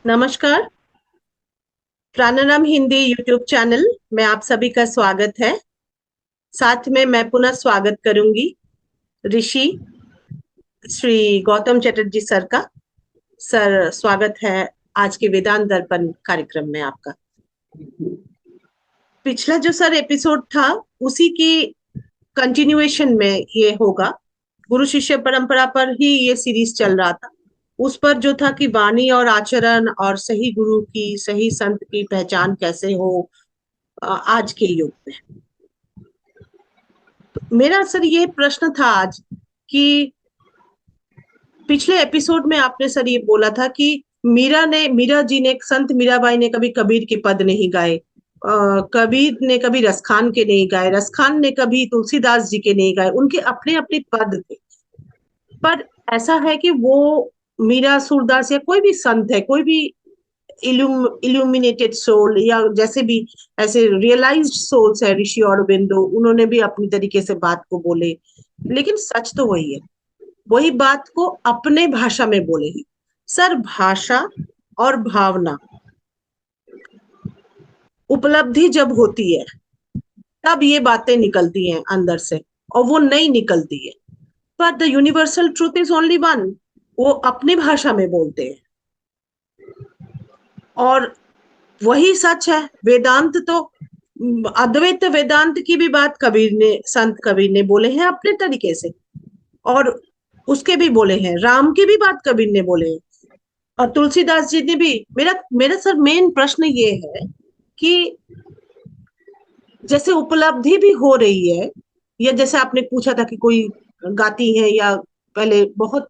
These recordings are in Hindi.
नमस्कार। प्राणायाम हिंदी यूट्यूब चैनल में आप सभी का स्वागत है। साथ में मैं पुनः स्वागत करूंगी ऋषि श्री गौतम चटर्जी सर का। सर, स्वागत है आज के वेदांत दर्पण कार्यक्रम में आपका। पिछला जो सर एपिसोड था उसी की कंटिन्यूएशन में ये होगा। गुरु शिष्य परंपरा पर ही ये सीरीज चल रहा था। उस पर जो था कि वाणी और आचरण और सही गुरु की, सही संत की पहचान कैसे हो आज के युग में। मेरा सर ये प्रश्न था आज कि पिछले एपिसोड में आपने सर ये बोला था कि मीरा जी ने, संत मीराबाई ने कभी कबीर के पद नहीं गाए, कबीर ने कभी रसखान के नहीं गाए, रसखान ने कभी तुलसीदास जी के नहीं गाए। उनके अपने अपने पद थे। पर ऐसा है कि वो मीरा, सूरदास या कोई भी संत है, कोई भी इल्यूमिनेटेड सोल या जैसे भी ऐसे रियलाइज्ड सोल्स है, ऋषि औरबिंदो, उन्होंने भी अपनी तरीके से बात को बोले। लेकिन सच तो वही है, वही बात को अपने भाषा में बोले हैं। सर, भाषा और भावना, उपलब्धि जब होती है तब ये बातें निकलती हैं अंदर से, और वो नहीं निकलती है। पर the universal truth is only one. वो अपनी भाषा में बोलते हैं और वही सच है। वेदांत तो, अद्वैत वेदांत की भी बात कबीर ने, संत कबीर ने बोले हैं अपने तरीके से, और उसके भी बोले हैं। राम की भी बात कबीर ने बोले हैं, और तुलसीदास जी ने भी। मेरा मेरा सर मेन प्रश्न ये है कि जैसे उपलब्धि भी हो रही है, या जैसे आपने पूछा था कि कोई गाती है, या पहले बहुत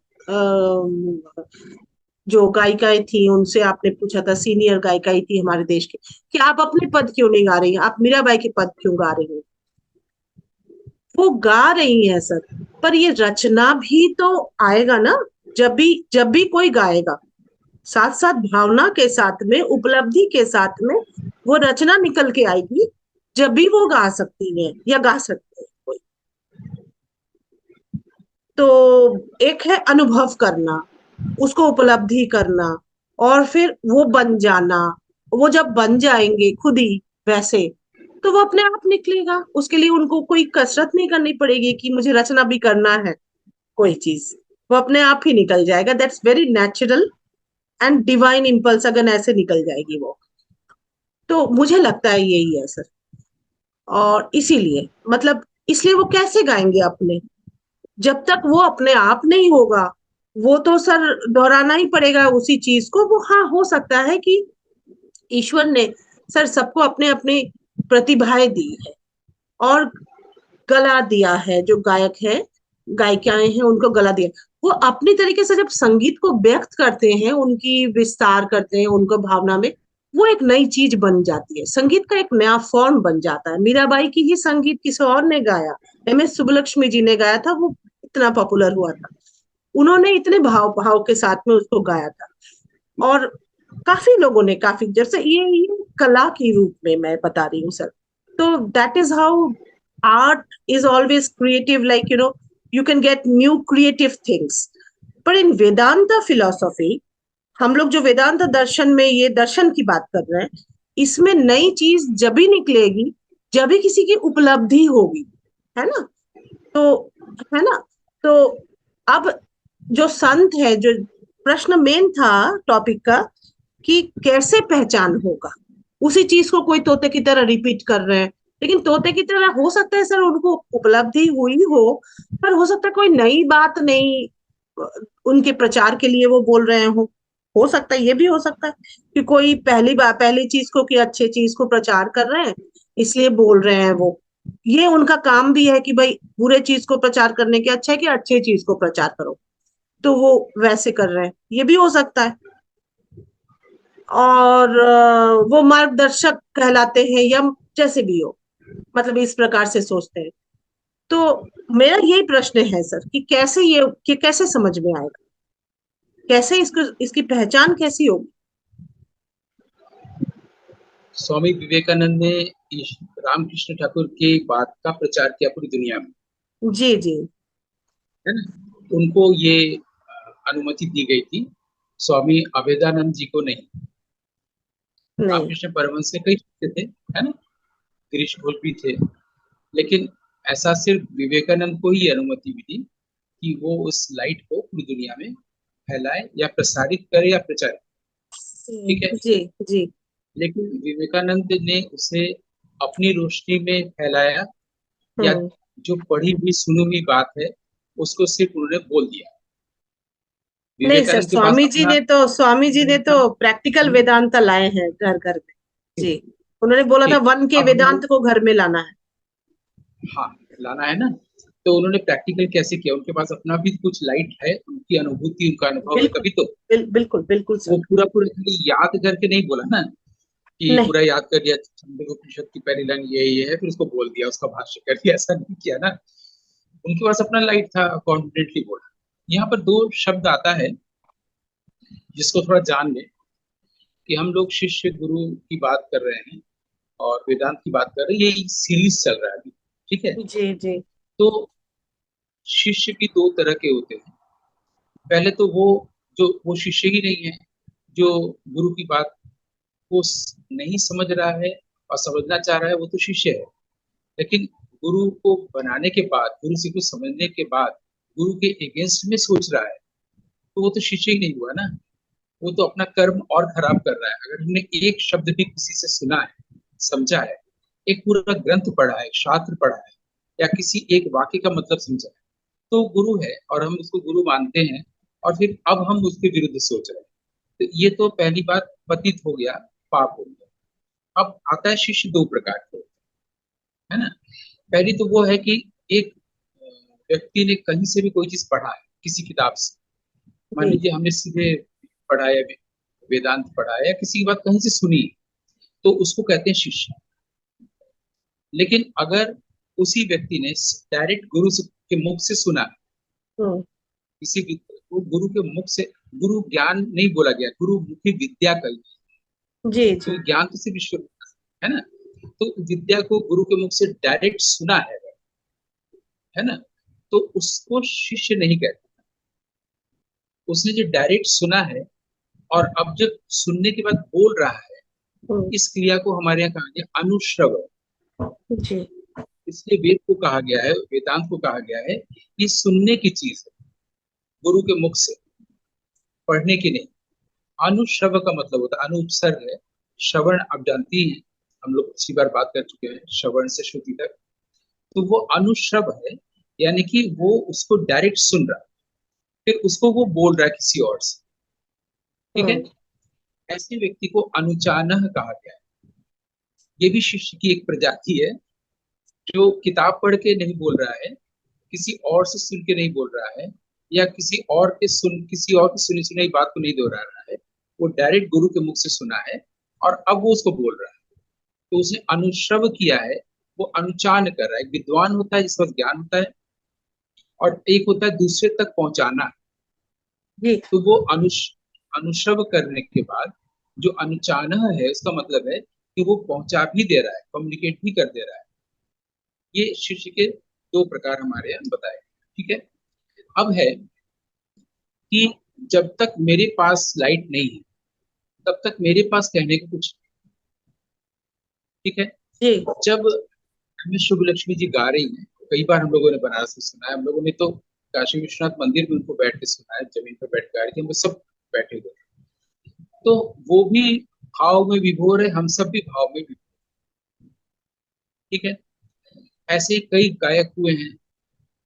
जो गायिकाएं थी उनसे आपने पूछा था, सीनियर गायिकाएं थी हमारे देश की, कि आप अपने पद क्यों नहीं गा रही हैं, आप मीराबाई के पद क्यों गा रही हैं। वो गा रही हैं सर, पर ये रचना भी तो आएगा ना। जब भी कोई गाएगा, साथ साथ भावना के साथ में, उपलब्धि के साथ में वो रचना निकल के आएगी। जब भी वो गा सकती है या गा सकते हैं कोई। तो एक है अनुभव करना, उसको उपलब्धि करना, और फिर वो बन जाना। वो जब बन जाएंगे खुद ही वैसे, तो वो अपने आप निकलेगा। उसके लिए उनको कोई कसरत नहीं करनी पड़ेगी कि मुझे रचना भी करना है कोई चीज। वो अपने आप ही निकल जाएगा। That's very natural and divine impulse, अगर ऐसे निकल जाएगी वो। तो मुझे लगता है यही है सर। और इसीलिए, मतलब इसलिए वो कैसे गाएंगे अपने, जब तक वो अपने आप नहीं होगा। वो तो सर दोहराना ही पड़ेगा उसी चीज को। वो हाँ, हो सकता है कि ईश्वर ने सर सबको अपने अपने प्रतिभाएं दी है, और गला दिया है। जो गायक है, गायिकाएं हैं, उनको गला दिया। वो अपनी तरीके से जब संगीत को व्यक्त करते हैं, उनकी विस्तार करते हैं उनको भावना में, वो एक नई चीज बन जाती है। संगीत का एक नया फॉर्म बन जाता है। मीराबाई की ही संगीत किसी और ने गाया, एम एस सुब्बलक्ष्मी जी ने गाया था, वो इतना पॉपुलर हुआ था। उन्होंने इतने भाव भाव के साथ में उसको गाया था। और काफी लोगों ने, काफी, जैसे ये कला की रूप में मैं बता रही हूँ सर। तो that is how art is always creative, like you can get new creative things. पर इन वेदांता फिलोसॉफी, हम लोग जो वेदांत दर्शन में ये दर्शन की बात कर रहे हैं, इसमें नई चीज जब भी निकलेगी जब भी किसी की उपलब्धि होगी, है ना। तो, है ना। तो अब जो संत है, जो प्रश्न मेन था टॉपिक का, कि कैसे पहचान होगा, उसी चीज को कोई तोते की तरह रिपीट कर रहे हैं। लेकिन तोते की तरह हो सकता है सर उनको उपलब्धि हुई हो, पर हो सकता है कोई नई बात नहीं, उनके प्रचार के लिए वो बोल रहे हो सकता है, ये भी हो सकता है कि कोई पहली बार पहली चीज को, कि अच्छे चीज को प्रचार कर रहे हैं इसलिए बोल रहे हैं वो। ये उनका काम भी है कि भाई बुरे चीज को प्रचार करने के अच्छा है कि अच्छे चीज को प्रचार करो, तो वो वैसे कर रहे हैं, ये भी हो सकता है। और वो मार्गदर्शक कहलाते हैं, या जैसे भी हो, मतलब इस प्रकार से सोचते हैं। तो मेरा यही प्रश्न है सर कि कैसे ये, कि कैसे समझ में आएगा, कैसे इसको, इसकी पहचान कैसी होगी। स्वामी विवेकानंद ने रामकृष्ण ठाकुर की बात का प्रचार किया पूरी दुनिया में, जी जी। है ना। उनको ये अनुमति दी गई थी, स्वामी अभेदानंद जी को नहीं। नहीं। रामकृष्ण परमहंस के कई शिष्य थे, है ना, गिरीश घोष भी थे, लेकिन ऐसा सिर्फ विवेकानंद को ही अनुमति मिली कि वो उस लाइट को पूरी दुनिया में फैलाए या प्रसारित करे या प्रचारित, ठीक है। जी जी। लेकिन विवेकानंद ने उसे अपनी रोशनी में फैलाया, या हम्म। जो पढ़ी हुई सुनी हुई बात है उसको सिर्फ उन्होंने बोल दिया। नहीं सर, विवेकानंद के पास अपना स्वामी जी ने तो था। प्रैक्टिकल वेदांत लाए हैं घर घर में। जी। उन्होंने बोला था ठीक, वन के अब हम वेदांत लोग, को घर में लाना है। हाँ, लाना है ना, तो उन्होंने प्रैक्टिकल कैसे किया, उनके पास अपना भी कुछ लाइट है, उनकी अनुभूति, उनका अनुभव है, बिल्कुल। तभी तो बिल्कुल बिल्कुल वो सर। पूरा पूरा खाली याद करके नहीं बोला ना, कि नहीं। पूरा याद कर लिया छंद उपनिषद की पहली लाइन ये है, फिर उसको बोल दिया, उसका भाष्य कर दिया, ऐसा नहीं किया ना। उनके पास अपना लाइट था, कॉन्फिडेंटली बोला। यहाँ पर दो शब्द आता है जिसको थोड़ा जान लें, कि हम लोग शिष्य गुरु की बात कर रहे हैं और वेदांत की बात कर रहे हैं, ये सीरीज चल रहा है अभी, ठीक है। जी जी। तो शिष्य भी दो तरह के होते हैं। पहले तो वो, जो वो शिष्य ही नहीं है, जो गुरु की बात को नहीं समझ रहा है और समझना चाह रहा है, वो तो शिष्य है। लेकिन गुरु को बनाने के बाद, गुरु से कुछ समझने के बाद गुरु के अगेंस्ट में सोच रहा है, तो वो तो शिष्य ही नहीं हुआ ना। वो तो अपना कर्म और खराब कर रहा है। अगर हमने एक शब्द भी किसी से सुना है, समझा है, एक पूरा ग्रंथ पढ़ा है, शास्त्र पढ़ा है, या किसी एक वाक्य का मतलब समझा है, तो गुरु है और हम उसको गुरु मानते हैं, और फिर अब हम उसके विरुद्ध सोच रहे हैं, तो ये तो पहली बात पतित हो गया, पाप हो गया। अब आता है शिष्य दो प्रकार के, है ना। पहली तो वो है कि एक व्यक्ति ने कहीं से भी कोई चीज पढ़ा है किसी किताब से, मान जी। लीजिए हमने सीधे पढ़ा है, वेदांत पढ़ा है, या किसी की बात कहीं से सुनी, तो उसको कहते हैं शिष्य। लेकिन अगर उसी व्यक्ति ने डायरेक्ट के मुख से सुना, हम्म। किसी भी को गुरु के मुख से, गुरु ज्ञान नहीं बोला गया, गुरु मुखी विद्या कही, जी जी। क्योंकि ज्ञान तो सिर्फ ईश्वर, है ना। तो विद्या को गुरु के मुख से डायरेक्ट सुना है ना, तो उसको शिष्य नहीं कहते। उसने जो डायरेक्ट सुना है और अब जब सुनने के बाद बोल रहा है, हम्म। इस क्रिया को हमारे यहाँ कहा गया अनुश्रवण। जी। इसलिए वेद को कहा गया है, वेदांत को कहा गया है कि सुनने की चीज है, गुरु के मुख से, पढ़ने की नहीं। अनुश्रव का मतलब होता है, अनुपसर्ग है। श्रवण आप जानती हैं, हम लोग पिछली बार बात कर चुके हैं, श्रवण से श्रुति तक, तो वो अनुश्रव है, यानी कि वो उसको डायरेक्ट सुन रहा है, फिर उसको वो बोल रहा है किसी और से, ठीक है। हम्म। ऐसे व्यक्ति को अनुचानह कहा गया है। ये भी शिष्य की एक प्रजाति है, जो किताब पढ़ के नहीं बोल रहा है, किसी और से सुन के नहीं बोल रहा है, या किसी और की सुनी सुनाई बात को नहीं दोहरा रहा है, वो डायरेक्ट गुरु के मुख से सुना है और अब वो उसको बोल रहा है, तो उसने अनुश्रव किया है। वो अनुचान कर रहा है। एक विद्वान होता है जिसका ज्ञान होता है, और एक होता है दूसरे तक पहुंचाना। जी। तो वो अनुश्रव करने के बाद जो अनुचान है, उसका मतलब है कि वो पहुंचा भी दे रहा है, कम्युनिकेट भी कर दे रहा है। ये शिष्य के दो प्रकार हमारे यहाँ बताए, ठीक है। अब है कि जब तक मेरे पास लाइट नहीं है, तब तक मेरे पास कहने को कुछ नहीं, ठीक है। जी। जब हमें शुभ लक्ष्मी जी गा रही हैं, कई बार हम लोगों ने बनारस में सुना है, हम लोगों ने तो काशी विश्वनाथ मंदिर में उनको बैठ के सुना है, जमीन पर बैठ के गा रही थी, हम लोग सब बैठे हुए थे। तो वो भी भाव में विभोर है, हम सब भी भाव में विभोर, ठीक है। ऐसे कई गायक हुए हैं,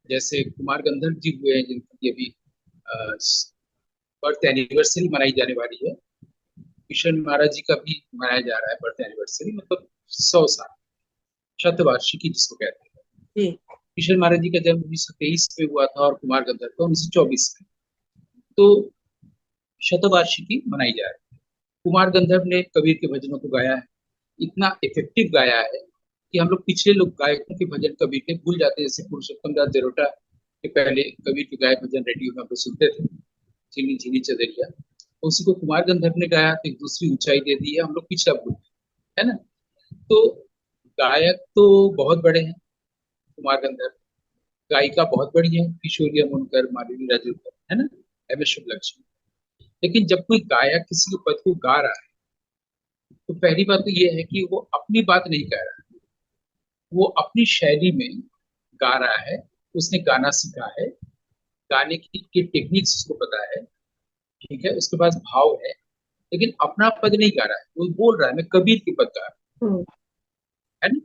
जैसे कुमार गंधर्व जी हुए हैं, जिनकी अभी बर्थ एनिवर्सरी मनाई जाने वाली है। किशन महाराज जी का भी मनाया जा रहा है बर्थ एनिवर्सरी, मतलब 100 साल, शतवार्षिकी जिसको कहते हैं। जी। किशन महाराज जी का जन्म 1923 में हुआ था और कुमार गंधर्व का 1924 में। तो शतवार्षिकी मनाई जा रही है। कुमार गंधर्व ने कबीर के भजनों को गाया है, इतना इफेक्टिव गाया है कि हम लोग पिछले लोग गायकों के भजन कबीर के भूल जाते हैं। जैसे पुरुषोत्तम दास जरोटा के पहले कबीर के गाए भजन रेडियो में हम लोग सुनते थे, झीनी झीनी चदरिया, तो उसी को कुमार गंधर्व ने गाया, तो एक दूसरी ऊंचाई दे दी है, हम लोग पिछला भूल, है ना। तो गायक तो बहुत बड़े हैं कुमार गंधर्व, गायिका बहुत बड़ी है, किशोरी अमोनकर, मालिनी राजूकर, है ना, एम एस शुक्लक्ष्मी। लेकिन जब कोई गायक किसी के पद को गा रहा है, तो पहली बात तो ये है कि वो अपनी बात नहीं कह रहा है, वो अपनी शैली में गा रहा है। उसने गाना सीखा है, गाने की टेक्निक्स उसको पता है, ठीक है, उसके पास भाव है, लेकिन अपना पद नहीं गा रहा है। वो बोल रहा है मैं कबीर के पद गा रहा हम्म। हूं, है ना।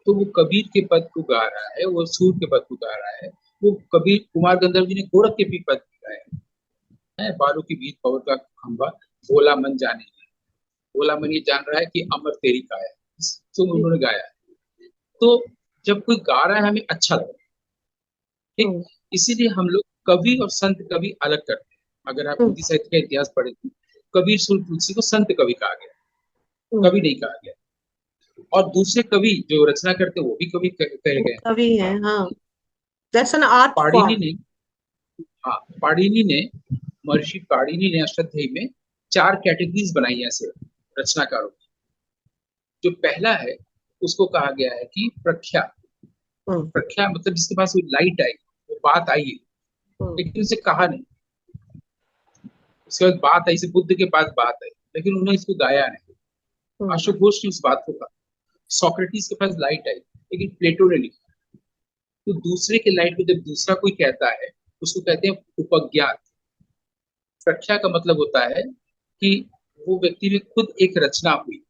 तो वो कबीर के पद को गा रहा है, वो सूर के पद को गा रहा है। वो कबीर कुमार गंधर्व जी ने गोरख के भी पद गाए हैं, बालों की बीत पवर का खंभा, भोला मन जाने, भोला मन ये जान रहा है कि अमर तेरी का है, तो जी। उन्होंने गाया है। तो जब कोई गा रहा है हमें अच्छा लगता है, ठीक। हम्म। इसीलिए हम लोग कवि और संत कवि अलग करते हैं। अगर आप हम्म। हिंदी साहित्य का इतिहास पढ़े तो कबीर सुर तुलसी को संत कवि कहा गया, हम्म। कवि नहीं कहा गया। और दूसरे कवि जो रचना करते वो भी कवि कहे वो गए। कवि है, हाँ। That's an art Panini form. ने, हाँ, पाणिनि ने, महर्षि पाणिनि ने अष्टाध्यायी में 4 कैटेगरीज बनाई है ऐसे रचनाकारों की। जो पहला है उसको कहा गया है कि प्रख्या। हम्म। प्रख्या मतलब जिसके पास वो लाइट आई, वो बात आई है, हम्म। लेकिन उसे कहा नहीं। उसके बाद बात आई, से बुद्ध के पास बात आई, लेकिन उन्होंने इसको गाया नहीं। हम्म। अशोघोष ने उस बात को कहा। सोक्रेटिस के पास लाइट आई, लेकिन प्लेटो ने लिखा। तो दूसरे के लाइट को जब दूसरा कोई कहता है, उसको कहते हैं उपज्ञात। प्रख्या का मतलब होता है कि वो व्यक्ति में खुद एक रचना हुई,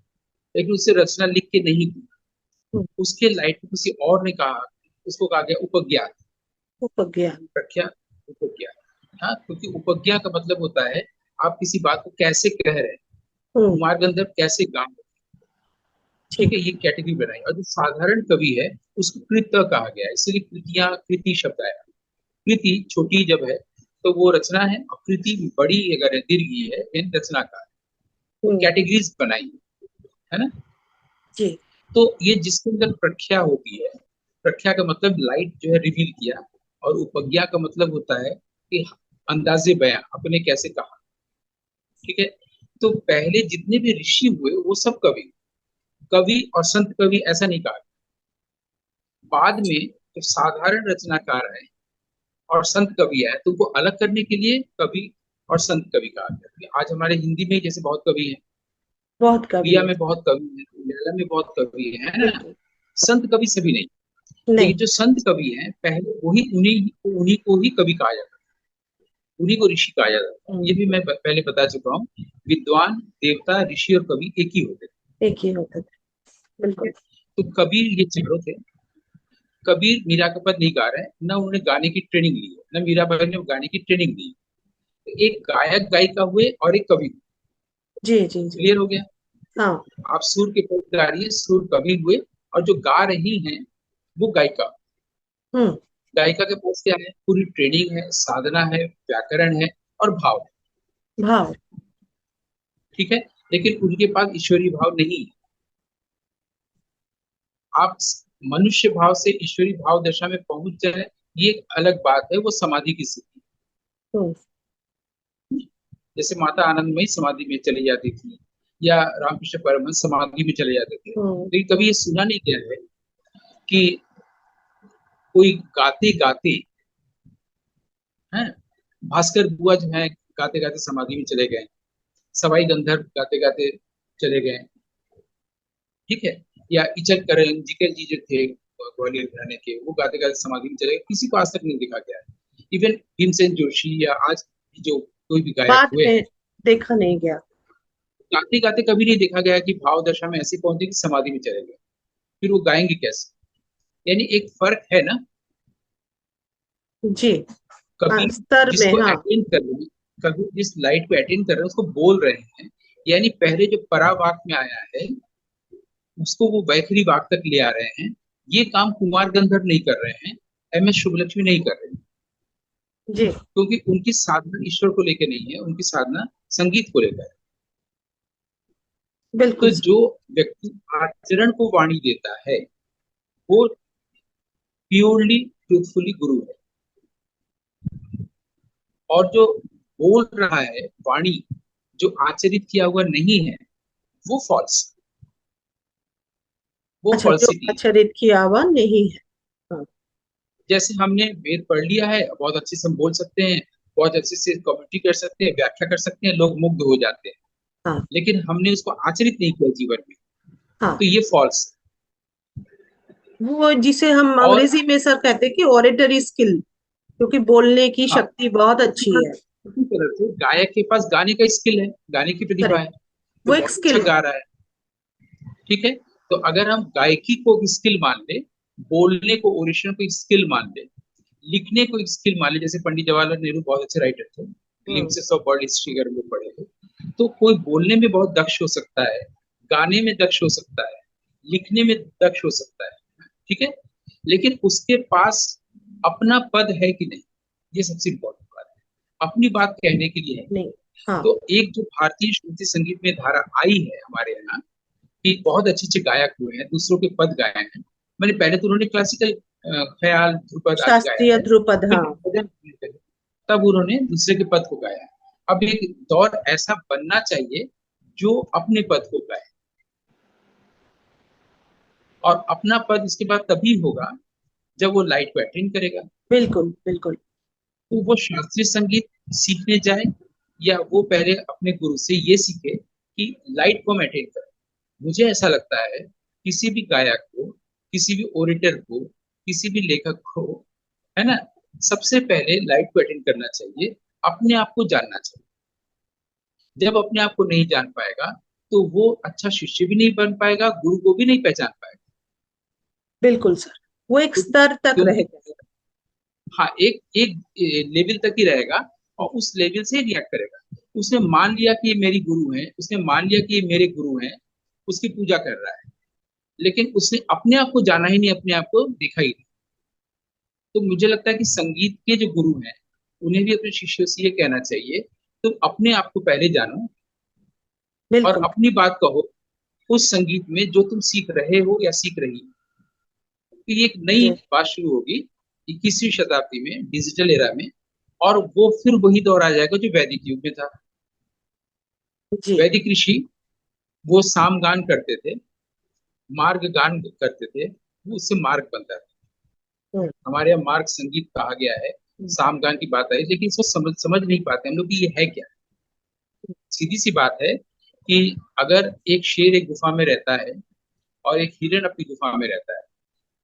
लेकिन उसे रचना लिख के नहीं दी, हम्म। उसके लाइट को किसी और ने कहा, उसको कहा गया उपज्ञात। उपज्ञान। प्रख्या, उपज्ञा। हाँ, क्योंकि उपज्ञा का मतलब होता है आप किसी बात को कैसे कह रहे हैं, हम्म। कुमार गंधर्व कैसे गा रहे हैं, ठीक ठीक। है, ये कैटेगरी बनाई। और जो साधारण कवि है उसको कृत कहा गया है, इसलिए कृतियां, कृति शब्द आया। कृति छोटी जब है तो वो रचना है, और कृति बड़ी अगर है, दीर्घी है, इन रचना का है। तो हम्म। कैटेगरीज बनाई है ना। जी। तो ये जिसके अंदर प्रख्या होती है, प्रख्या का मतलब लाइट जो है रिवील किया, और उपज्ञा का मतलब होता है कि अंदाजे बयां, अपने कैसे कहा, ठीक है। तो पहले जितने भी ऋषि हुए वो सब कवि, कवि और संत कवि ऐसा नहीं कहा। बाद में जो साधारण रचनाकार है और संत कवि है, तो उनको अलग करने के लिए कवि और संत कवि कहा गया। आज हमारे हिंदी में जैसे बहुत कवि हैं, बहुत कवि उड़िया है। में बहुत कवि हैं, मलयालम में बहुत कवि है ना। बिल्कुल। संत कवि सभी नहीं। नहीं। लेकिन जो संत कवि हैं पहले वही, उन्हीं को ही कवि कहा जाता है, उन्हीं को ऋषि कहा जाता है। ये हम्म। भी मैं पहले बता चुका हूँ। विद्वान, देवता, ऋषि और कवि एक ही होते एक ही होता था। थे। बिल्कुल। तो कबीर ये चारों थे। कबीर मीरा का पद नहीं गा रहे हैं, न उन्होंने गाने की ट्रेनिंग ली है, न मीराबाई ने गाने की ट्रेनिंग ली। तो एक गायक गायिका हुए और एक कवि। जी जी जी। क्लियर हो गया। हाँ। आप सुर के पद गा रही है, सुर कवि हुए, और जो गा रही हैं वो गायिका। हम्म। गायिका के पास क्या है, पूरी ट्रेनिंग है, साधना है, व्याकरण है और भाव है, भाव। ठीक है। लेकिन उनके पास ईश्वरीय भाव नहीं है। आप मनुष्य भाव से ईश्वरीय भाव दशा में पहुंच जाए, ये एक अलग बात है, वो समाधि की स्थिति। हम्म। जैसे माता आनंदमयी समाधि में चली जाती थी, या रामकृष्ण परमहंस समाधि में चले जाते थे, हम्म। लेकिन कभी ये सुना नहीं गया है कि कोई गाते गाते है, भास्कर बुआ जो है गाते गाते समाधि में चले गए, सवाई गंधर्व गाते गाते चले गए, ठीक है। या इचक करण जिकर जी जो थे ग्वालियर घराने के, वो गाते गाते समाधि में चले गए, किसी को आज तक नहीं देखा गया है। इवन भीमसेन जोशी या आज जो कोई भी गायक बाद हुए में हैं, देखा नहीं गया। गाते गाते कभी नहीं देखा गया कि भाव दशा में ऐसे पहुंचे कि समाधि में चले गए। फिर वो गाएंगे कैसे। यानी एक फर्क है ना। जी। हाँ, कभी स्तर में, जिसको हाँ। अटेंड कर रहे हैं, कभी जिस लाइट को अटेंड कर रहे हैं उसको बोल रहे हैं, यानी पहले जो परावाक में आया है उसको वो वैखरी वाक तक ले आ रहे हैं। ये काम कुमार गंधर्व नहीं कर रहे हैं, एम एस शुभलक्ष्मी नहीं कर रहे हैं, जी। क्योंकि उनकी साधना ईश्वर को लेकर नहीं है, उनकी साधना संगीत को लेकर है। तो बिल्कुल जो सही। व्यक्ति आचरण को वाणी देता है वो प्योरली ट्रूथफुली गुरु है। और जो बोल रहा है वाणी, जो आचरित किया हुआ नहीं है, वो फॉल्स, वो अच्छा, जो फॉल्सिटी है। आचरित किया हुआ नहीं है। हाँ। जैसे हमने वेद पढ़ लिया है, बहुत अच्छे से हम बोल सकते हैं, बहुत अच्छे से कम्युनिटी कर सकते हैं, व्याख्या कर सकते हैं, लोग मुग्ध हो जाते हैं, हाँ लेकिन हमने उसको आचरित नहीं किया जीवन में, हाँ। तो ये फॉल्स। वो जिसे हम और अंग्रेजी में सर कहते हैं कि ऑरेटरी स्किल, क्योंकि बोलने की हाँ, शक्ति बहुत उसी अच्छी तरह है। उसी तरह से गायक के पास गाने का स्किल है, गाने की प्रतिभा है, करेक्ट। तो वो एक बहुत अच्छा स्किल है। गा रहा है। ठीक है, तो अगर हम गायकी को स्किल मान ले, बोलने को, ओरेशन को स्किल मान ले, लिखने को एक स्किल मान ले, जैसे पंडित जवाहरलाल नेहरू बहुत अच्छे राइटर थे, हम्म। ग्लिम्पसेस ऑफ वर्ल्ड हिस्ट्री अगर हम लोग पढ़े तो कोई बोलने में बहुत दक्ष हो सकता है, गाने में दक्ष हो सकता है, लिखने में दक्ष हो सकता है, ठीक है, लेकिन उसके पास अपना पद है कि नहीं, ये सबसे इम्पोर्टेंट बात है, अपनी बात कहने के लिए है। नहीं। हाँ। तो एक जो भारतीय श्रुति संगीत में धारा आई है हमारे यहाँ, कि बहुत अच्छे अच्छे गायक हुए हैं, दूसरों के पद गाए हैं, मैंने पहले तो उन्होंने क्लासिकल ख्याल, ध्रुपद आदि गाया शास्त्रीय है, ध्रुपद, फिर हाँ। भजन होने लगे, तब उन्होंने दूसरे के पद को गाया है। अब एक दौर ऐसा बनना चाहिए जो अपने पद को गाए, और अपना पद इसके बाद तभी होगा जब वो लाइट को अटेंड करेगा। बिल्कुल बिल्कुल। तो वो शास्त्रीय संगीत सीखने जाए, या वो पहले अपने गुरु से ये सीखे कि लाइट को हम अटेंड करें। मुझे ऐसा लगता है किसी भी गायक को, किसी भी ओरेटर को, किसी भी लेखक को, है ना, सबसे पहले लाइट को अटेंड करना चाहिए, अपने आप को जानना चाहिए। जब अपने आप को नहीं जान पाएगा तो वो अच्छा शिष्य भी नहीं बन पाएगा, गुरु को भी नहीं पहचान पाएगा। बिल्कुल सर, वो एक क्योंकि स्तर तक क्योंकि रहेगा। हाँ, एक एक लेवल तक ही रहेगा, और उस लेवल से रिएक्ट करेगा। उसने मान लिया कि ये मेरी गुरु है, उसने मान लिया कि ये मेरे गुरु हैं, उसकी पूजा कर रहा है, लेकिन उसने अपने आप को जाना ही नहीं, अपने आप को देखा ही नहीं। तो मुझे लगता है कि संगीत के जो गुरु हैं, उन्हें भी अपने शिष्यों से ये कहना चाहिए, तुम अपने आप को पहले जानो, और बिल्कुल। अपनी बात कहो उस संगीत में जो तुम सीख रहे हो या सीख रही हो। तो ये एक नई जी बात शुरू होगी 21वीं शताब्दी में, डिजिटल एरा में, और वो फिर वही दौर आ जाएगा जो वैदिक युग में था। जी। वैदिक ऋषि वो साम गान करते थे, मार्ग गान करते थे, वो उससे मार्ग बनता था। हम्म। हमारे यहाँ मार्ग संगीत कहा गया है, साम गान की बात आई, लेकिन इसको समझ समझ नहीं पाते हम लोग कि ये है क्या। सीधी सी बात है कि अगर एक शेर एक गुफा में रहता है और एक हिरण अपनी गुफा में रहता है,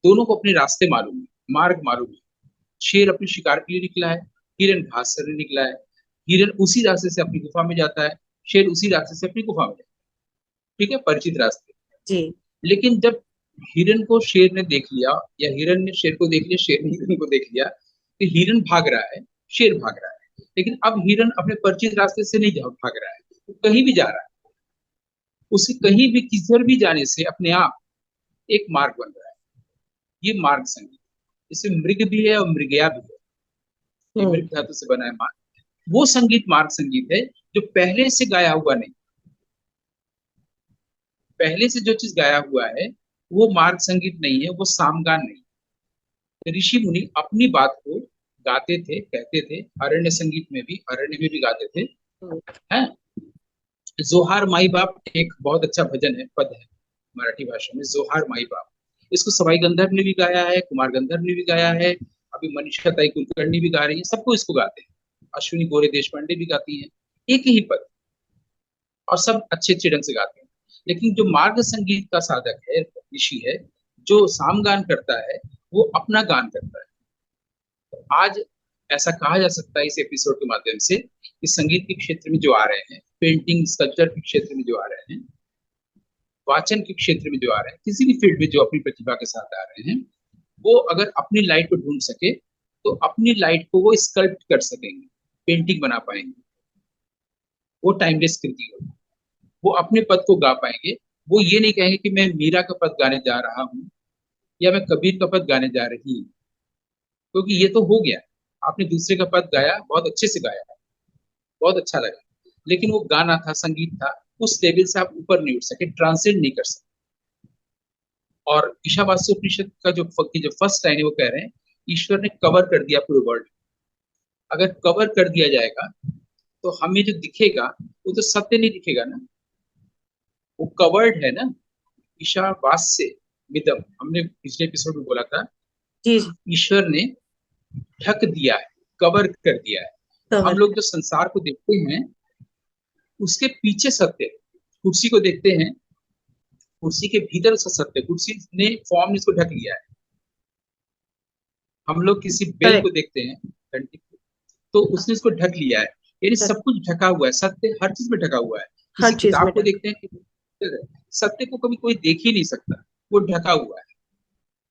दोनों को अपने रास्ते मालूम है, मार्ग मालूम है। शेर अपने शिकार के लिए निकला है, हिरण घास चरने निकला है, हिरण उसी रास्ते से अपनी गुफा में जाता है, शेर उसी रास्ते से अपनी गुफा में जाता है, ठीक है, परिचित रास्ते। जी। लेकिन जब हिरण को शेर ने देख लिया, या हिरण ने शेर को देख लिया, शेर ने हिरण को देख लिया, तो हिरण भाग रहा है, शेर भाग रहा है, लेकिन अब हिरण अपने परिचित रास्ते से नहीं भाग रहा है, वो कहीं भी जा रहा है। उसे कहीं भी किधर भी जाने से अपने आप एक मार्ग बन रहा है। ये मार्ग संगीत, इसमें मृग भी है और मृगया भी है। ये हम्म। मृग धातु से बना है मार्ग। वो संगीत मार्ग संगीत है जो पहले से गाया हुआ नहीं, पहले से जो चीज गाया हुआ है वो मार्ग संगीत नहीं है, वो सामगान नहीं है। ऋषि मुनि अपनी बात को गाते थे, कहते थे, अरण्य संगीत में भी, अरण्य में भी गाते थे, हम्म। हैं। जोहार माई बाप एक बहुत अच्छा भजन है, पद है मराठी भाषा में, जोहार माई बाप। इसको सवाई गंधर्व ने भी गाया है, कुमार गंधर्व ने भी गाया है, अभी मनीषा ताई कुलकर्णी भी गा रही है, सबको इसको गाते हैं, अश्विनी गोरे देश पांडे भी गाती हैं, एक ही पद, और सब अच्छे अच्छे ढंग से गाते हैं। लेकिन जो मार्ग संगीत का साधक है, ऋषि है, जो सामगान करता है, वो अपना गान करता है। तो आज ऐसा कहा जा सकता है इस एपिसोड के माध्यम से कि संगीत के क्षेत्र में जो आ रहे हैं, पेंटिंग स्कल्पचर के क्षेत्र में जो आ रहे हैं, वाचन के क्षेत्र में जो आ रहे हैं, किसी भी फील्ड में जो अपनी प्रतिभा के साथ आ रहे हैं, वो अगर अपनी लाइट को ढूंढ सके तो अपनी लाइट को वो स्कल्प्ट कर सकेंगे, पेंटिंग बना पाएंगे, वो टाइमलेस कृति होगी। वो अपने पद को गा पाएंगे। वो ये नहीं कहेंगे कि मैं मीरा का पद गाने जा रहा हूँ या मैं कबीर का पद गाने जा रही हूँ, क्योंकि ये तो हो गया। आपने दूसरे का पद गाया, बहुत अच्छे से गाया, बहुत अच्छा लगा, लेकिन वो गाना था, संगीत था, उस लेवल से आप ऊपर नहीं उठ सके, ट्रांसेंड नहीं कर सके। और ईशावास्य उपनिषद का जो फर्स्ट लाइन है, वो कह रहे हैं ईश्वर ने कवर कर दिया पूरे वर्ल्ड। अगर कवर कर दिया जाएगा तो हमें जो दिखेगा वो तो सत्य नहीं दिखेगा ना, वो कवर्ड है ना। ईशावास्य मिदम, हमने पिछले एपिसोड में बोला था, जी जी। ईश्वर ने ढक दिया है, कवर कर दिया है। तो हम कवर। लोग जो संसार को देखते हैं, उसके पीछे सत्य, कुर्सी को देखते हैं, कुर्सी के भीतर उसका सत्य, कुर्सी ने फॉर्म ने इसको ढक लिया है। हम लोग किसी बेल को करेक्ट। देखते हैं, घंटी को, तो उसने इसको ढक लिया है, यानी सब कुछ ढका हुआ है, सत्य हर चीज में ढका हुआ है। किसी हर चीज किताब में को ढक। देखते हैं, सत्य को कभी कोई देख ही नहीं सकता, वो ढका हुआ है।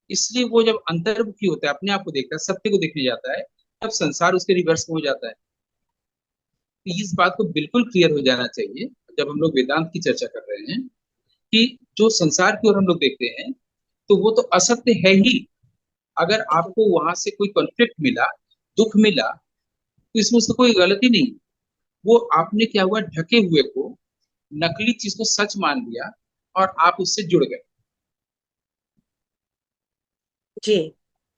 इसलिए वो जब अंतर्मुखी होता है, अपने आप को देखता है, सत्य को देखने जाता है, तब संसार उसके रिवर्स में हो जाता है। तो इस बात को बिल्कुल क्लियर हो जाना चाहिए जब हम लोग वेदांत की चर्चा कर रहे हैं, कि जो संसार की ओर हम लोग देखते हैं, तो वो तो असत्य है ही। अगर आपको वहां से कोई कॉन्फ्लिक्ट मिला, दुख मिला, तो इसमें उसका कोई गलती नहीं। वो आपने क्या हुआ, ढके हुए को, नकली चीज को सच मान लिया और आप उससे जुड़ गए, जी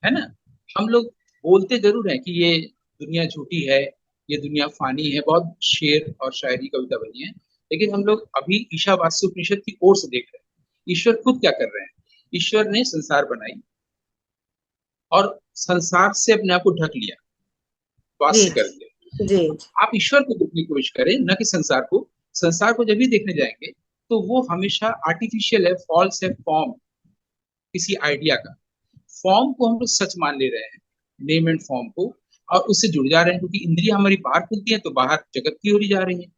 है ना। हम लोग बोलते जरूर हैं कि ये दुनिया झूठी है, ये दुनिया फानी है, बहुत शेर और शायरी कविता बनी है, लेकिन हम लोग अभी ईशावास्य उपनिषद की ओर से देख रहे हैं। ईश्वर खुद क्या कर रहे हैं, ईश्वर ने संसार बनाई और संसार से अपने आप को ढक लिया, जी वास्य कर दिया। जी आप ईश्वर को देखने की कोशिश करें, न कि संसार को। संसार को जब भी देखने जाएंगे, तो वो हमेशा आर्टिफिशियल है, फॉल्स है, फॉर्म किसी आइडिया का। फॉर्म को हम लोग सच मान ले रहे हैं, नेम एंड फॉर्म को, और उससे जुड़ जा रहे हैं, क्योंकि इंद्रियां हमारी बाहर खुलती हैं तो बाहर जगत की ओर ही जा रही है।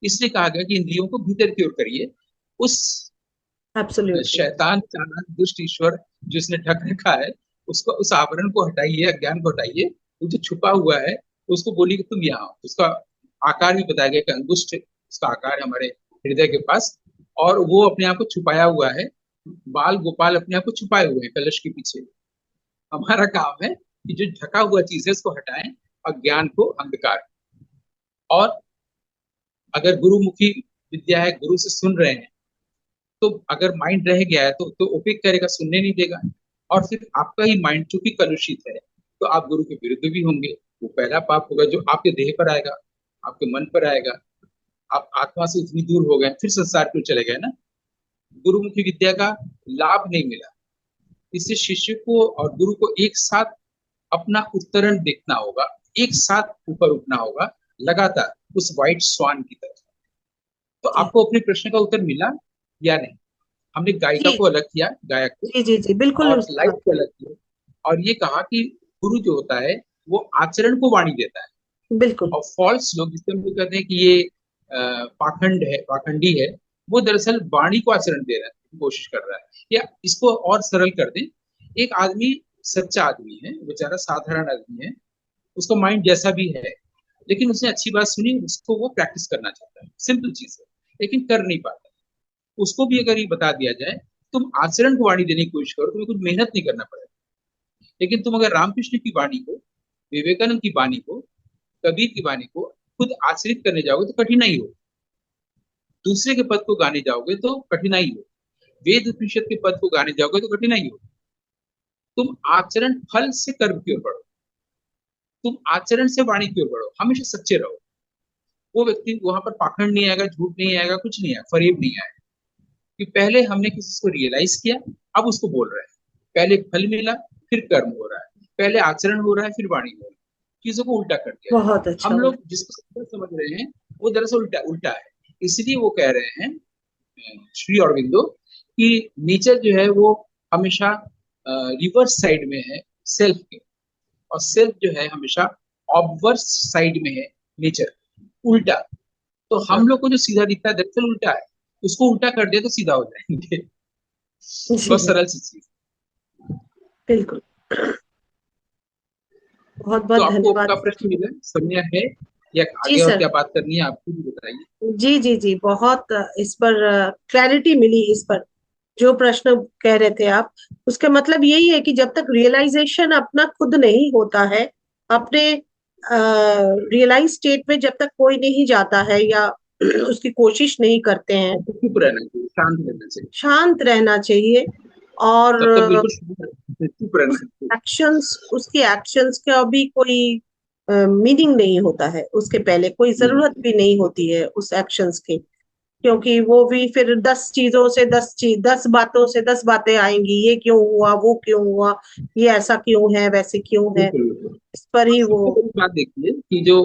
इसलिए कहा गया कि इंद्रियों को भीतर की ओर करिए। उस एब्सोल्युटली। शैतान चालाक दुष्ट ईश्वर जिसने ढक रखा है, उसको, उस आवरण को हटाइए, अज्ञान को हटाइए, वो जो छुपा हुआ है उसको बोलिए कि तुम यहाँ आओ। उसका आकार भी बताया गया कि अंगुष्ठ उसका आकार है हमारे हृदय के पास, और वो अपने आप को छुपाया हुआ है। बाल गोपाल अपने आप को छुपाए हुए हैं कलश के पीछे। हमारा काम है कि जो ढका हुआ चीज है उसको हटाएं, अज्ञान को, अंधकार। और अगर गुरुमुखी विद्या है, गुरु से सुन रहे हैं, तो अगर माइंड रह गया है तो ओपिक करेगा, सुनने नहीं देगा। और फिर आपका ही माइंड चूंकि कलुषित है, तो आप गुरु के विरुद्ध भी होंगे। वो पहला पाप होगा जो आपके देह पर आएगा, आपके मन पर आएगा। आप आत्मा से इतनी दूर हो गए, फिर संसार क्यों चले गए ना। गुरुमुखी विद्या का लाभ नहीं मिला। इससे शिष्य को और गुरु को एक साथ अपना उत्तरण देखना होगा, एक साथ ऊपर उठना होगा, लगातार उस व्हाइट स्वान की तरह। तो जी आपको अपने प्रश्न का उत्तर मिला या नहीं। हमने गायिका जी को अलग किया, गायक को, जी जी जी बिल्कुल और उसकी लाइफ बात को है। अलग किया, और ये कहा कि गुरु जो होता है वो आचरण को वाणी देता है। बिल्कुल। और फॉल्स लोग, जिससे हम लोग कहते हैं कि ये पाखंड है, पाखंडी है, वो दरअसल वाणी को आचरण दे रहा है, कोशिश कर रहा है। या इसको और सरल कर दें, एक आदमी सच्चा आदमी है, बेचारा साधारण आदमी है, उसका माइंड जैसा भी है, लेकिन उसने अच्छी बात सुनी, उसको वो प्रैक्टिस करना चाहता है, सिंपल चीज है, लेकिन कर नहीं पाता। उसको भी अगर ये बता दिया जाए, तुम आचरण को वाणी देने की कोशिश करो, तुम्हें कुछ मेहनत नहीं करना पड़ेगा। लेकिन तुम अगर रामकृष्ण की वाणी को, विवेकानंद की वाणी को, कबीर की वाणी को खुद आचरित करने जाओगे तो कठिनाई हो। दूसरे के पद को गाने जाओगे तो कठिनाई हो। वेद उपनिषद के पद को गाने जाओगे तो कठिनाई हो। तुम आचरण फल से कर्म की ओर बढ़ो, तुम आचरण से वाणी की ओर बढ़ो, हमेशा सच्चे रहो। वो व्यक्ति वहां पर पाखंड नहीं आएगा, झूठ नहीं आएगा, कुछ नहीं आएगा, फरेब नहीं आएगा। कि पहले हमने किसी को रियलाइज किया, अब उसको बोल रहे हैं। पहले फल मिला, फिर कर्म हो रहा है, पहले आचरण हो रहा है, फिर वाणी हो रहा है। चीजों को उल्टा कर दिया। बहुत अच्छा हम हुआ। लोग जिसको सीधा समझ रहे हैं, वो दरअसल उल्टा उल्टा है। इसलिए वो कह रहे हैं श्री अरविंदो कि नेचर जो है वो हमेशा रिवर्स साइड में है सेल्फ के, और सेल्फ जो है हमेशा ऑब्वर्स साइड में है नेचर, उल्टा। तो हाँ, हम लोग को जो सीधा दिखता है दरअसल उल्टा है। उसको उल्टा कर दे तो सीधा हो जाएंगे। जी बहुत सरल सी चीज। बिल्कुल। बहुत तो बहुत आपको धन्यवाद आपका सर। प्रश्न मिला, समय है, या जी आगे और सर। क्या बात करनी है आपको भी बताइए। जी जी जी बहुत इस पर क्लैरिटी मिली इस पर। जो प्रश्न कह रहे थे आप, उसका मतलब यही है कि जब तक रियलाइजेशन अपना खुद नहीं होता है, अपने रियलाइज स्टेट में जब तक कोई नहीं जाता है या उसकी कोशिश नहीं करते हैं, तब तक चुप रहना चाहिए, शांत रहना चाहिए। शांत रहना चाहिए। और तब तक बिल्कुल शांत रहना चाहिए, चुप रहना चाहिए। उसके एक्शंस का भी कोई मीनिंग नहीं होता है, उसके पहले कोई जरूरत हम्म, भी नहीं होती है उस एक्शंस की। क्योंकि वो भी फिर 10 चीजों से 10 चीज, 10 बातों से 10 बातें आएंगी, ये क्यों हुआ, वो क्यों हुआ, ये ऐसा क्यों है, वैसे क्यों है। बिल्कुल बिल्कुल। इस पर और ही वो। सबसे बड़ी बात देखिए कि जो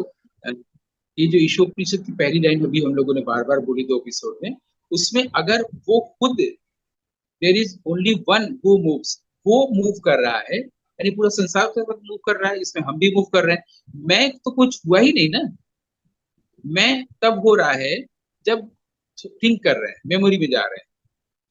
ये जो ईशोपनिषद की पहली लाइन अभी हम लोगों ने बार बार बोली 2 एपिसोड में, उसमें अगर वो खुद, there is only one who moves, वो मूव कर रहा है, यानी पूरा संसार के साथ मूव कर रहा है, इसमें हम भी मूव कर रहे हैं। मैं तो कुछ हुआ ही नहीं ना। मैं तब हो रहा है जब थिंक कर रहे हैं, मेमोरी में जा रहे हैं,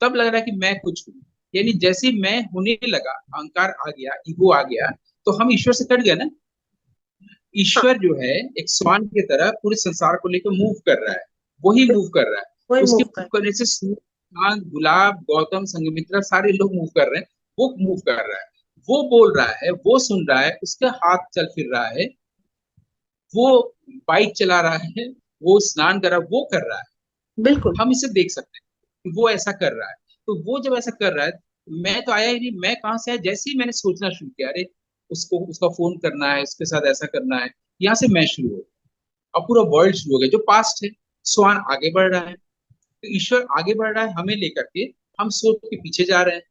तब लग रहा है कि मैं कुछ हूँ। यानी जैसे ही मैं होने लगा, अहंकार आ गया, ईगो आ गया, तो हम ईश्वर से कट गए ना। हाँ, ईश्वर जो है एक स्वान की तरह पूरे संसार को लेकर मूव कर रहा है, वही मूव कर रहा है। वही उसके मूव मूव कर। करने से सूर्य, चांद, गुलाब, गौतम, संघमित्रा सारे लोग मूव कर रहे हैं, वो मूव कर रहा है, वो बोल रहा है, वो सुन रहा है, उसका हाथ चल फिर रहा है, वो बाइक चला रहा है, वो स्नान कर रहा है, वो कर रहा है। बिल्कुल हम इसे देख सकते हैं कि वो ऐसा कर रहा है। तो वो जब ऐसा कर रहा है, मैं तो आया ही नहीं, मैं कहाँ से आया? जैसे ही मैंने सोचना शुरू किया, अरे उसको, उसका फोन करना है, उसके साथ ऐसा करना है, यहाँ से मैं शुरू हो, अब पूरा वर्ल्ड शुरू हो गया जो पास्ट है। स्वान आगे बढ़ रहा है, तो ईश्वर आगे बढ़ रहा है हमें लेकर के, हम सोच के पीछे जा रहे हैं।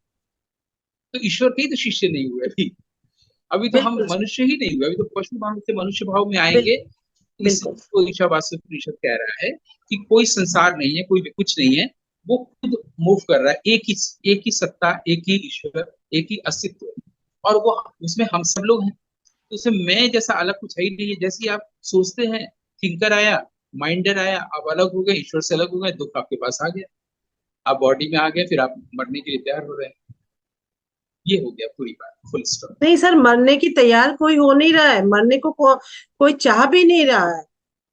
तो ईश्वर के ही तो शिष्य नहीं हुए अभी। अभी तो हम बिल्कुल सर, मनुष्य ही नहीं हुए, अभी तो पशु भाव से मनुष्य भाव में आएंगे। बिल्कुल इसी बिल्कुल को ईशावास्य उपनिषद कह रहा है कि कोई संसार नहीं है, कोई भी कुछ नहीं है, वो खुद मूव कर रहा है, एक ही सत्ता, एक ही ईश्वर, एक ही अस्तित्व, और वो, उसमें हम सब लोग हैं। तो उसमें मैं जैसा अलग कुछ है ही नहीं है। जैसे ही आप सोचते हैं, थिंकर आया, माइंडर आया, आप अलग हो गए, ईश्वर से अलग हो गए, दुख आपके पास आ गया, आप बॉडी में आ गए, फिर आप मरने के लिए तैयार हो रहे हैं। ये हो गया पूरी बात, फुल स्टॉप। नहीं सर, मरने की तैयार कोई हो नहीं रहा है, मरने को कोई चाह भी नहीं रहा है।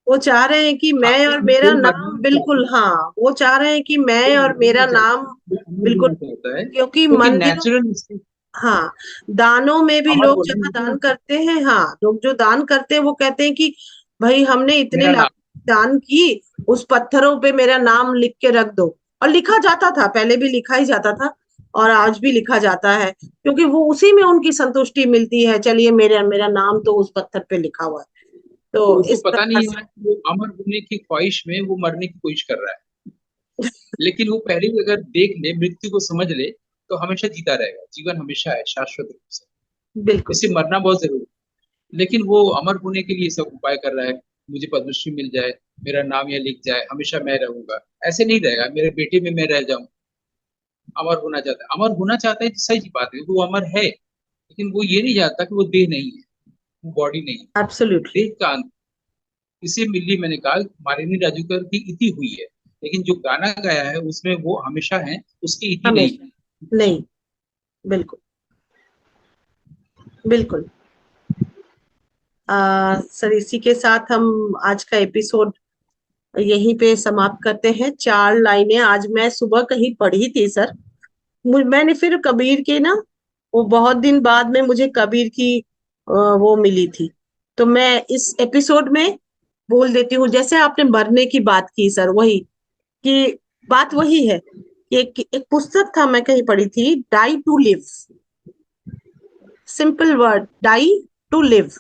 वो चाह रहे हैं कि हाँ, मैं और मेरा कोई मरना नाम, नहीं बिल्कुल चाहता, हाँ, वो चाह रहे हैं कि कोई मैं और मरना मेरा नहीं नाम, चाहता, वो अमर बिल्कुल। होना चाहता है, क्योंकि क्योंकि मंदिरों, नेचुरल हाँ, दानों में भी अमर लोग होना जहाँ नहीं दान चाहता। करते हैं, हाँ, लोग जो दान करते हैं वो कहते हैं कि भाई हमने इतने मेरा लाख नाम, दान की, उस पत्थरों पे मेरा नाम लिख के रख दो। और लिखा जाता था, पहले भी लिखा ही जाता था, और आज भी लिखा जाता है, क्योंकि वो उसी में उनकी संतुष्टि मिलती है। चलिए, मेरा मेरा नाम तो उस पत्थर पे लिखा हुआ है। तो तो उसको इस पता प्रकार नहीं से है कि वो अमर होने की ख्वाहिश में वो मरने की कोशिश कर रहा है। लेकिन वो पहले ही अगर देख ले, मृत्यु को समझ ले, तो हमेशा जीता रहेगा, जीवन हमेशा है शाश्वत रूप से। बिल्कुल इससे मरना बहुत जरूरी है। लेकिन वो अमर होने के लिए सब उपाय कर रहा है, मुझे पद्मश्री मिल जाए, मेरा नाम यहाँ लिख जाए, हमेशा मैं रहूंगा। ऐसे नहीं रहेगा, मेरे बेटे में मैं रह जाऊं। अमर होना चाहता है, अमर होना चाहता है, तो सही बात है, वो अमर है, लेकिन वो ये नहीं जानता कि वो देह नहीं है, वो बॉडी नहीं है, एब्सोल्युटली। देह का अंत। इसी मिली मैंने कहा, मालिनी राजूकर की इति हुई है, लेकिन जो गाना गाया है उसमें वो हमेशा है, उसकी इति नहीं हमेशा नहीं, बिल्कुल बिल्कुल। सर, इसी के साथ हम आज का एपिसोड यहीं पे समाप्त करते हैं। 4 लाइनें आज मैं सुबह कहीं पढ़ी थी सर। मैंने फिर कबीर के ना, वो बहुत दिन बाद में मुझे कबीर की वो मिली थी, तो मैं इस एपिसोड में बोल देती हूँ। जैसे आपने मरने की बात की सर, वही कि बात वही है कि एक पुस्तक था, मैं कहीं पढ़ी थी, die to live. Simple word, die to live.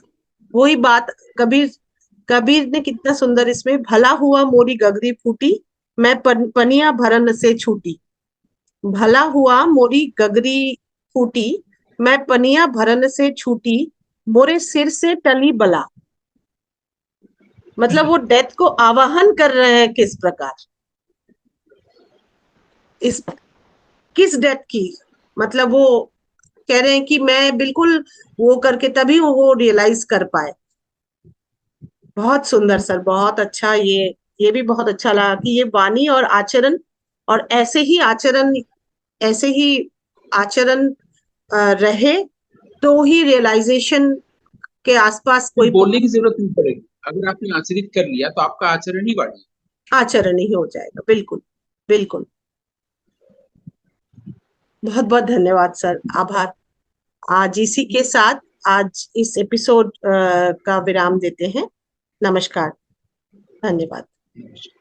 वही बात कबीर, कबीर ने कितना सुंदर इसमें, भला हुआ मोरी गगरी फूटी, मैं पनिया भरन से छूटी। भला हुआ मोरी गगरी फूटी, मैं पनिया भरन से छूटी, मोरे सिर से टली बला। मतलब वो डेथ को आवाहन कर रहे हैं किस प्रकार, इस किस डेथ की, मतलब वो कह रहे हैं कि मैं बिल्कुल वो करके तभी वो रियलाइज कर पाए। बहुत सुंदर सर, बहुत अच्छा। ये भी बहुत अच्छा लगा कि ये वाणी और आचरण, और ऐसे ही आचरण रहे, तो ही रियलाइजेशन के आसपास फिर कोई बोलने पहुंच, की जरूरत नहीं पड़ेगी, अगर आपने आचरित कर लिया तो आपका आचरण ही वाणी आचरण ही हो जाएगा। बिल्कुल बिल्कुल। बहुत बहुत धन्यवाद सर, आभार। आज इसी के साथ आज इस एपिसोड का विराम देते हैं। नमस्कार, धन्यवाद। है।